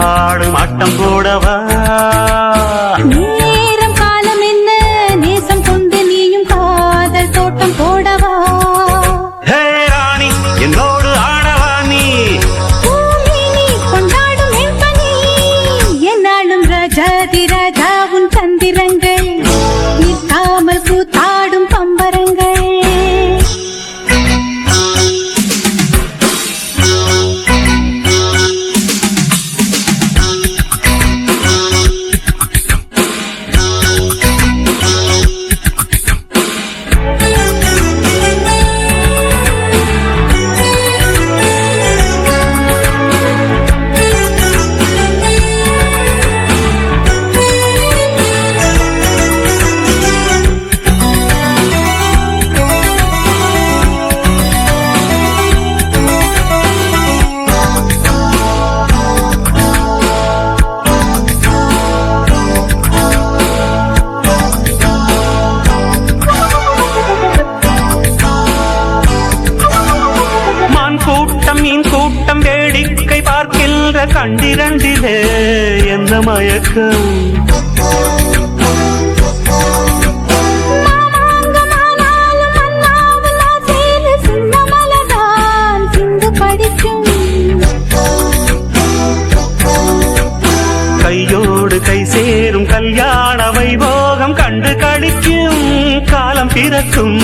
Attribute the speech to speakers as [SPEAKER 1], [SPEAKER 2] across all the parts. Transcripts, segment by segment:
[SPEAKER 1] ஆடும் ஆட்டம் போடவா
[SPEAKER 2] நேரம் காலம் என்ன நேசம் கொண்டு நீயும் காதல் தோட்டம் போடவா
[SPEAKER 1] ஹே ராணி என்னோடு ஆடவா நீ
[SPEAKER 2] கொண்டாடும் என் பணி என்னாலும் ராஜாதி ராஜா உன் தந்திரங்கள் நிற்காமல் கூத்தாடும் பம்பரங்கள்
[SPEAKER 1] மீன் கூட்டம் வேடிக்கை பார்க்கின்ற கண்டிரண்டிலே எந்த மயக்கம் கையோடு கை சேரும் கல்யாண வைபோகம் கண்டு கழிக்கும் காலம் பிறக்கும்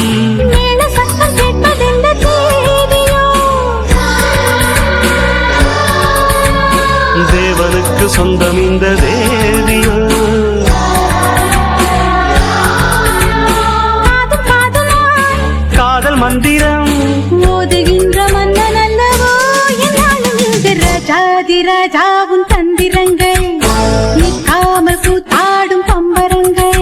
[SPEAKER 1] தேவனுக்கு சொந்தம் இந்த தேவியோ காதல் மந்திரம்
[SPEAKER 2] மோதுகின்ற மன்னன் அல்லவோ என்னாலும் இந்த ராஜாதி ராஜாவும் தந்திரங்கள் நிற்காமல் கூத்தாடும் பம்பரங்கள்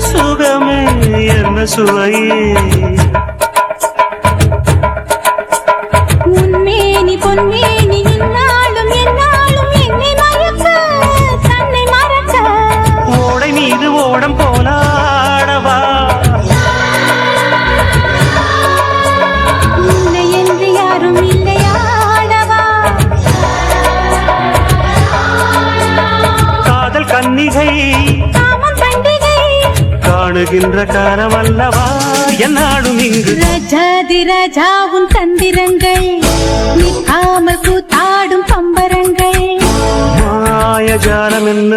[SPEAKER 1] சுகமே என்ன சுவையே
[SPEAKER 2] உன்மேனி பொன்மேனி இன்னாலும் என்னாலும் என்னை மயக்க தன்னை மறக்க
[SPEAKER 1] ஓடை மீது ஓடம் போலாடவா
[SPEAKER 2] உன்னை என்று யாரும் இல்லையாடவா
[SPEAKER 1] காதல் கன்னிகை காணுகின்ற காலம் அல்லவா என்னாலும் இங்கு
[SPEAKER 2] ராஜாதி ராஜாவும் தந்திரங்கள் நிற்காமல் கூத்தாடும் பம்பரங்கள்
[SPEAKER 1] மாயஜாலம் என்ன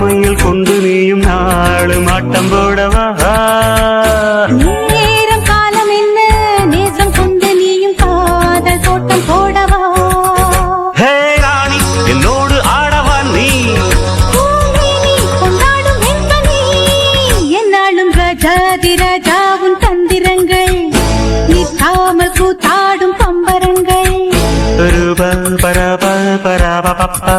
[SPEAKER 1] மையில் கொண்டு நீயும் நாளும் ஆட்டம் போடவா
[SPEAKER 2] நேரம் காலம் என்ன நேசம் கொண்டு நீயும் காதல் தோட்டம் போடவா
[SPEAKER 1] ஹே ராணி என்னோடு ஆடவா நீ
[SPEAKER 2] கொண்டாடும் என் பணி என்னாலும் ராஜாதி ராஜாவும் தந்திரங்கள் நிற்காமல் கூத்தாடும் பம்பரங்கள்
[SPEAKER 1] பரப பரப பரப பப்பா